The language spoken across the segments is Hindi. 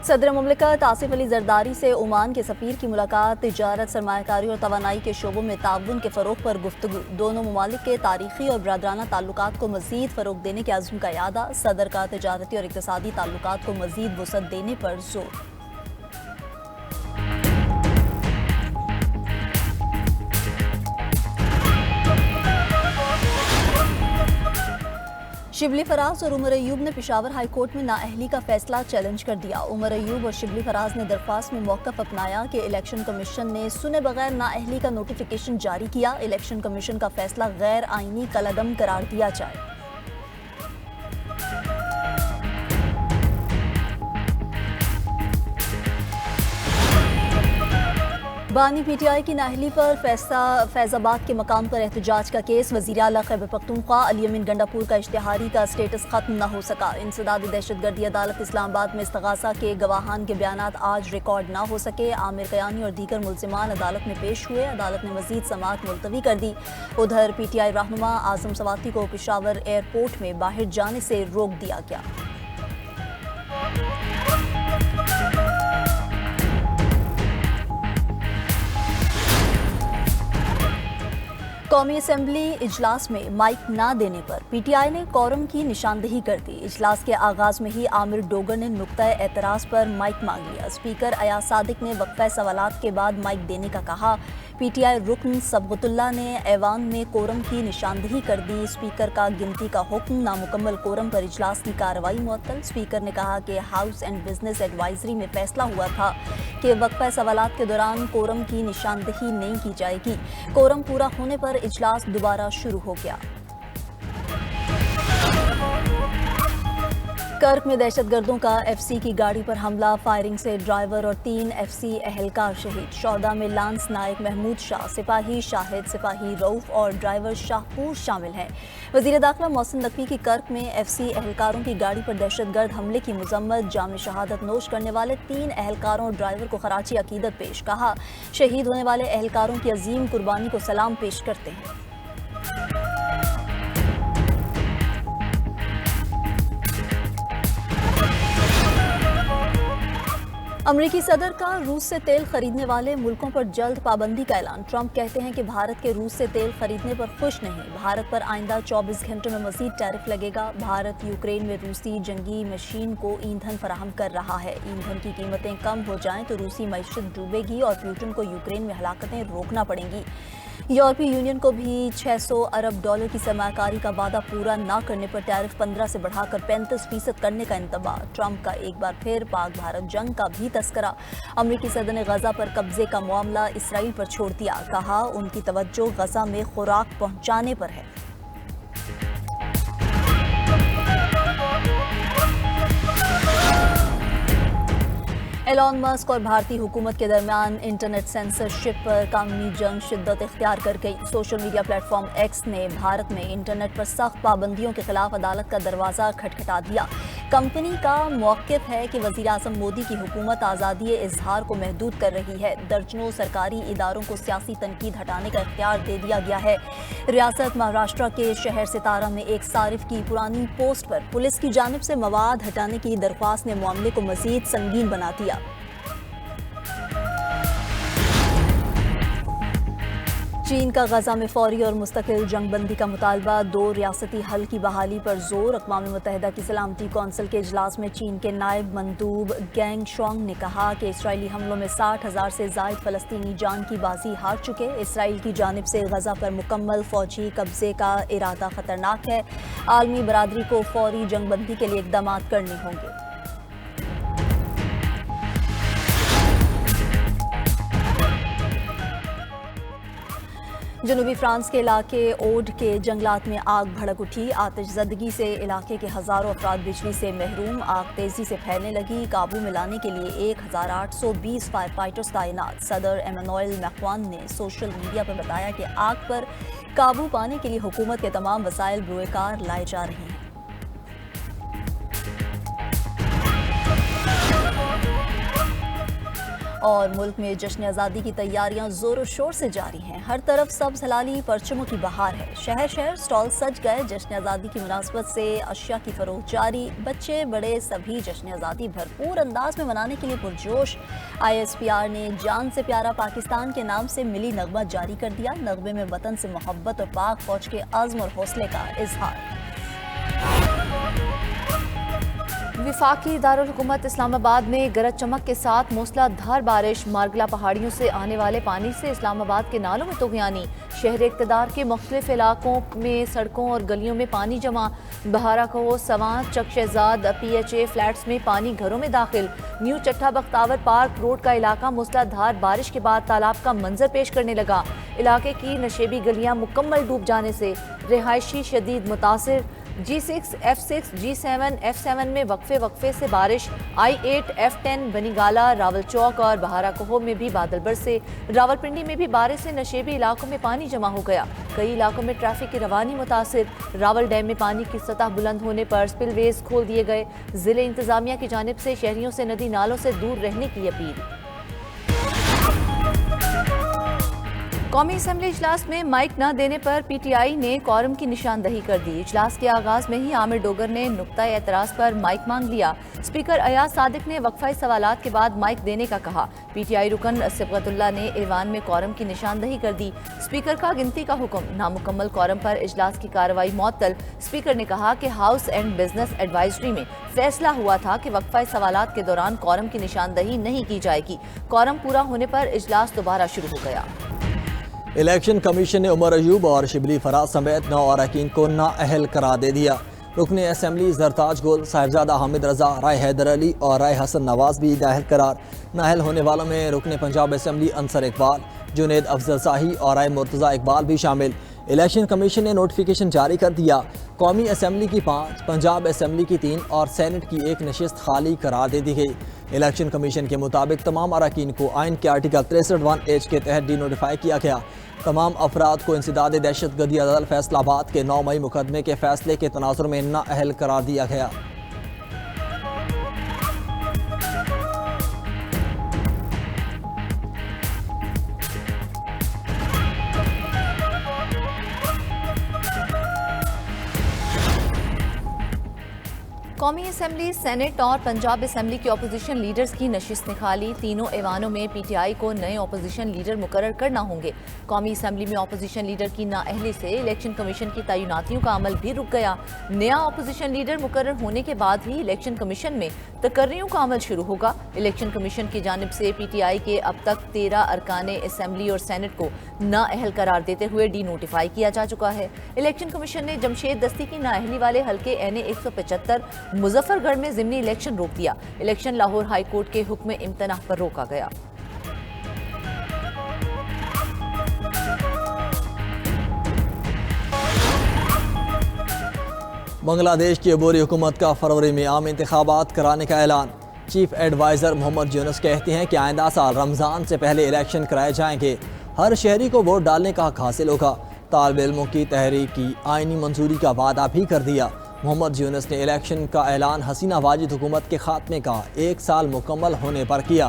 सदर मुमलिकत आसिफ अली जरदारी से ओमान के सफ़ीर की मुलाकात, तिजारत, सरमायाकारी और तवानाई के शोबों में ताउन के फ़रोग़ पर गुफ्तगू। दोनों ममालिक के तारीख़ी और बरादराना ताल्लुकात को मज़ीद फ़रोग़ देने के अज़्म का यादा। सदर का तिजारती और इक़्तिसादी ताल्लुकात को मज़ीद वुसअत देने पर जोर। शिबली फराज और उमर अयूब ने पेशावर हाई कोर्ट में नाअहली का फैसला चैलेंज कर दिया। उमर अयूब और शिबली फराज ने दरख्वास्त में मौक़िफ़ अपनाया कि इलेक्शन कमीशन ने सुने बगैर नाअहली का नोटिफिकेशन जारी किया। इलेक्शन कमीशन का फैसला गैर आईनी कलअदम करार दिया जाए। बानी पीटीआई की नाअहली पर फैज़ाबाद के मकाम पर एहतजाज का केस। वज़ीर आला खैबर पख्तूनख्वा अली अमीन गंडापुर का इश्तिहारी का स्टेटस खत्म न हो सका। इंसदादी दहशतगर्दी अदालत इस्लामाबाद में इस्तगासा के गवाहान के बयानात आज रिकॉर्ड न हो सके। आमिर कयानी और दीगर मुल्ज़िमान अदालत में पेश हुए। अदालत ने मज़ीद समाअत मुलतवी कर दी। उधर पीटीआई रहनुमा आज़म सवाती को पेशावर एयरपोर्ट में बाहर जाने से रोक दिया गया। कौमी असम्बली इजलास में माइक ना देने पर पीटीआई ने कोरम की निशानदेही कर दी। इजलास के आगाज में ही आमिर डोगर ने नुक्ता एतराज़ पर माइक मांग लिया। स्पीकर अयाज सादिक ने वक्फा सवालात के बाद माइक देने का कहा। पीटीआई रुकन सबगतुल्ला ने ऐवान में कोरम की निशानदेही कर दी। स्पीकर का गिनती का हुक्म, नामुकम्मल कोरम पर इजलास की कार्रवाई मुअत्तल। स्पीकर ने कहा कि हाउस एंड बिजनेस एडवाइजरी में फैसला हुआ था कि वक्फा सवालात के दौरान कोरम की निशानदेही नहीं की जाएगी। कोरम पूरा होने पर इजलास दोबारा शुरू हो गया। कर्क में दहशतगर्दों का एफसी की गाड़ी पर हमला, फायरिंग से ड्राइवर और 3 एफसी एहलकार शहीद। शौदा में लांस नायक महमूद शाह, सिपाही शाहिद, सिपाही रऊफ और ड्राइवर शाहपूर शामिल हैं। वज़ीर दाखिला मोहसिन नकवी की कर्क में एफसी एहलकारों की गाड़ी पर दहशतगर्द हमले की मजम्मत। जाम शहादत नोश करने वाले 3 एहलकारों और ड्राइवर को खराची अकीदत पेश। कहा, शहीद होने वाले एहलकारों की अजीम कुर्बानी को सलाम पेश करते हैं। अमरीकी सदर का रूस से तेल खरीदने वाले मुल्कों पर जल्द पाबंदी का ऐलान। ट्रंप कहते हैं कि भारत के रूस से तेल खरीदने पर खुश नहीं। भारत पर आइंदा 24 घंटों में मजीद टैरिफ लगेगा। भारत यूक्रेन में रूसी जंगी मशीन को ईंधन फराहम कर रहा है। ईंधन की कीमतें कम हो जाएं तो रूसी मईशत डूबेगी और पुतिन को यूक्रेन में हलाकतें रोकना पड़ेंगी। यूरोपीय यूनियन को भी $600 अरब की सरमायाकारी का वादा पूरा न करने पर टैरिफ 15 से बढ़ाकर 35% करने का इंतबा। ट्रंप का एक बार फिर पाक भारत जंग का भी तस्करा। अमरीकी सदर ने गजा पर कब्जे का मामला इसराइल पर छोड़ दिया। कहा, उनकी तवज्जो गजा में खुराक पहुंचाने पर है। एलॉन मस्क और भारतीय हुकूमत के दरमियान इंटरनेट सेंसरशिप पर कानूनी जंग शिद्दत इख्तियार कर गई। सोशल मीडिया प्लेटफॉर्म एक्स ने भारत में इंटरनेट पर सख्त पाबंदियों के खिलाफ अदालत का दरवाज़ा खटखटा दिया। कंपनी का मौक़िफ़ है कि वज़ीर आज़म मोदी की हुकूमत आज़ादी इज़हार को महदूद कर रही है। दर्जनों सरकारी इदारों को सियासी तनकीद हटाने का इख्तियार दे दिया गया है। रियासत महाराष्ट्र के शहर सितारा में एक सारिफ की पुरानी पोस्ट पर पुलिस की जानिब से मवाद हटाने की दरख्वास्त ने मामले को मज़ीद संगीन बना दिया। चीन का गजा में फौरी और मुस्तकिल जंगबंदी का मुतालबा। 2 रियासती हल की बहाली पर जोर। अक़वाम मुत्तहिदा की सलामती कौंसिल के इजलास में चीन के नायब मंदूब गैंग शुआंग ने कहा कि इसराइली हमलों में 60,000 से ज़ायद फ़लस्तीनी जान की बाजी हार चुके। इसराइल की जानिब से गजा पर मुकम्मल फ़ौजी कब्जे का इरादा ख़तरनाक है। आलमी बरादरी को फौरी जंगबंदी के लिए इक़दाम करने होंगे। जनूबी फ्रांस के इलाके ओड के जंगलात में आग भड़क उठी। आतिशज़दगी से इलाके के हज़ारों अफराद बिजली से महरूम। आग तेज़ी से फैलने लगी। काबू में लाने के लिए 1820 फायर फाइटर्स तैनात। सदर एमानुएल मैक्रोन ने सोशल मीडिया पर बताया कि आग पर काबू पाने के लिए हुकूमत के तमाम वसाइल बुएकार लाए जा रहे हैं। और मुल्क में जश्न आज़ादी की तैयारियां जोरों शोर से जारी हैं। हर तरफ सब्ज हलाली परचमों की बहार है। शहर शहर स्टॉल सज गए। जश्न आज़ादी की मुनासबत से अशिया की फरोख्त जारी। बच्चे बड़े सभी जश्न आज़ादी भरपूर अंदाज में मनाने के लिए पुरजोश। ISPR ने जान से प्यारा पाकिस्तान के नाम से मिली नगमा जारी कर दिया। नगमे में वतन से मोहब्बत और पाक फौज के आज़म और हौसले का इजहार। विफाकी दारुल हुकूमत इस्लामाबाद में गरज चमक के साथ मूसलाधार बारिश। मारगला पहाड़ियों से आने वाले पानी से इस्लामाबाद के नालों में तुगयानी। शहर इक़्तिदार के मुख्तलिफ इलाकों में सड़कों और गलियों में पानी जमा। बहारा को सवां चक शहजाद PHA फ्लैट्स में पानी घरों में दाखिल। न्यू चट्टा बख्तावर पार्क रोड का इलाका मूसलाधार बारिश के बाद तालाब का मंजर पेश करने लगा। इलाके की नशेबी गलियां मुकम्मल डूब जाने से रिहायशी शदीद मुतासिर। G6, F6, G7, F7 में वक्फे से बारिश। I8, F10 बनीगाला, रावल चौक और बहारा कोहो में भी बादल बरसे। रावलपिंडी में भी बारिश से नशेबी इलाकों में पानी जमा हो गया। कई इलाकों में ट्रैफिक की रवानी मुतासिर। रावल डैम में पानी की सतह बुलंद होने पर स्पिलवेज खोल दिए गए। जिले इंतजामिया की जानिब से शहरियों से नदी नालों से दूर रहने की अपील। कौमी असम्बली इजलास में माइक न देने पर PTI ने कौरम की निशानदही कर दी। इजलास के आगाज में ही आमिर डोगर ने नुक्ता एतराज पर माइक मांग लिया। स्पीकर अयाज सादिक ने वक्फाई सवालात के बाद माइक देने का कहा। PTI रुकन सिबगतुल्लाह ने ऐवान में कौरम की निशानदही कर दी। स्पीकर का गिनती का हुक्म। नामुकम्मल कौरम पर इजलास की कार्रवाई मुअत्तल। स्पीकर ने कहा कि हाउस एंड बिजनेस एडवाइजरी में फैसला हुआ था कि वक्फाई सवालात के दौरान कौरम की निशानदही नहीं की जाएगी। कौरम पूरा होने पर इजलास दोबारा शुरू हो गया। इलेक्शन कमीशन ने उमर अयूब और शिबली फराज समेत 9 अरकान को नाअहल करार दे दिया। रुकन असम्बली जरताज गुल, साहिबजादा हामिद रजा, राय हैदर अली और राय हसन नवाज भी नाअहल करार। नाअहल होने वालों में रुकन पंजाब असम्बली अंसर इकबाल, जुनेद अफजल शाही और राय मुर्तज़ा इकबाल भी शामिल। इलेक्शन कमीशन ने नोटिफिकेशन जारी कर दिया। कौमी असम्बली की 5, पंजाब असम्बली की 3 और सेनेट की 1 नशिस्त खाली करार दे दी गई। इलेक्शन कमीशन के मुताबिक तमाम अरकान को आइन के आर्टिकल 63(1)H के तहत डी नोटिफाई किया गया। तमाम अफराद को इंसदाद दहशतगर्दी अदालत फैसलाबाद के 9 मई मुकदमे के फैसले के तनाजुर में नाअहल करार दिया गया। कौमी असम्बली, सेनेट और पंजाब असम्बली के अपोजिशन लीडर्स की नशिस्त निकाली। तीनों ऐवानों में PTI को नए अपोजिशन लीडर मुकर्रर करना होंगे। कौमी असम्बली में अपोजिशन लीडर की नाअहली से इलेक्शन कमीशन की तैनातियों का अमल भी रुक गया। नया अपोजिशन लीडर मुकर्रर होने के बाद ही इलेक्शन कमीशन में तकर्रियों का अमल शुरू होगा। इलेक्शन कमीशन की जानिब से PTI के अब तक 13 अरकान असम्बली और सेनेट को नाअहल करार देते हुए डी नोटिफाई किया जा चुका है। इलेक्शन कमीशन ने जमशेद दस्ती की नाअहली वाले हल्के NA 175 मुजफ्फरगढ़ में ज़िमनी इलेक्शन रोक दिया। इलेक्शन लाहौर हाई कोर्ट के हुक्म इम्तनाह पर रोका गया। बांग्लादेश की अबूरी हुकूमत का फरवरी में आम इंतखाबात कराने का ऐलान। चीफ एडवाइज़र मोहम्मद यूनुस कहते हैं कि आइंदा साल रमज़ान से पहले इलेक्शन कराए जाएंगे। हर शहरी को वोट डालने का हक हासिल होगा। तालिब इल्मों की तहरीक की आइनी मंजूरी का वादा भी कर दिया। मोहम्मद यूनुस ने इलेक्शन का ऐलान हसीना वाजिद हुकूमत के खात्मे का 1 साल मुकम्मल होने पर किया।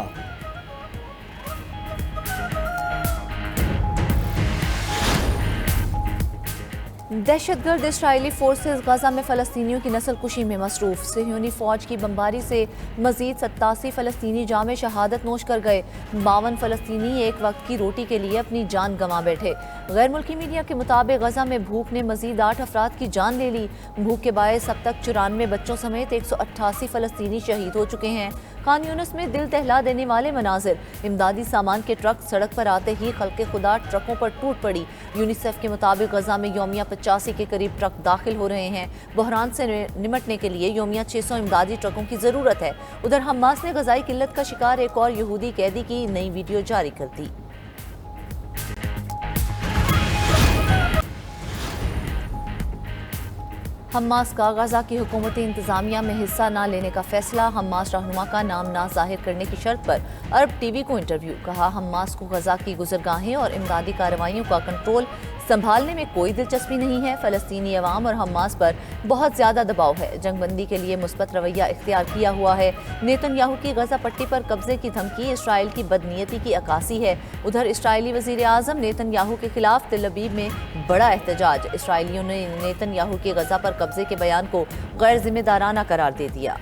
दहशतगर्द इसराइली फोर्सेस गजा में फ़लस्तीनियों की नस्ल कुशी में मसरूफ़। सिहयोनी फ़ौज की बमबारी से मज़ीद 87 फ़लस्तीनी जामे शहादत नोश कर गए। 52 फ़लस्तीनी एक वक्त की रोटी के लिए अपनी जान गंवा बैठे। गैर मुल्की मीडिया के मुताबिक गजा में भूख ने मज़ीद 8 अफराद की जान ले ली। भूख के बायस अब तक 94 बच्चों समेत 188 फ़लस्तीनी शहीद हो चुके हैं। खान यूनिस में दिल दहला देने वाले मनाजिर। इमदादी सामान के ट्रक सड़क पर आते ही खल्क़े खुदा ट्रकों पर टूट पड़ी। यूनिसेफ के मुताबिक गजा में यौमिया 85 के करीब ट्रक दाखिल हो रहे हैं। बहरान से निमटने के लिए यौमिया 600 इमदादी ट्रकों की ज़रूरत है। उधर हमास ने गजाई किल्लत का शिकार एक और यहूदी कैदी की नई वीडियो जारी कर दी। हमास का गजा की हुकूमती इंतजामिया में हिस्सा न लेने का फैसला। हमास रहनुमा का नाम ना जाहिर करने की शर्त पर अरब टीवी को इंटरव्यू। कहा, हमास को गजा की गुजरगाहें और इमदादी कार्रवाइयों का कंट्रोल संभालने में कोई दिलचस्पी नहीं है। फ़लस्तीनी अवाम और हमास पर बहुत ज़्यादा दबाव है। जंगबंदी के लिए मुस्बत रवैया इख्तियार किया हुआ है। नेतन्याहू की गजा पट्टी पर कब्जे की धमकी इसराइल की बदनीयती की अक्कासी है। उधर इसराइली वज़ीर आज़म नेतन्याहू के खिलाफ तेल अवीव में बड़ा एहतजाज। इसराइलियों ने नेतन्याहू के गजा पर कब्जे के बयान को गैर जिम्मेदाराना करार दे दिया।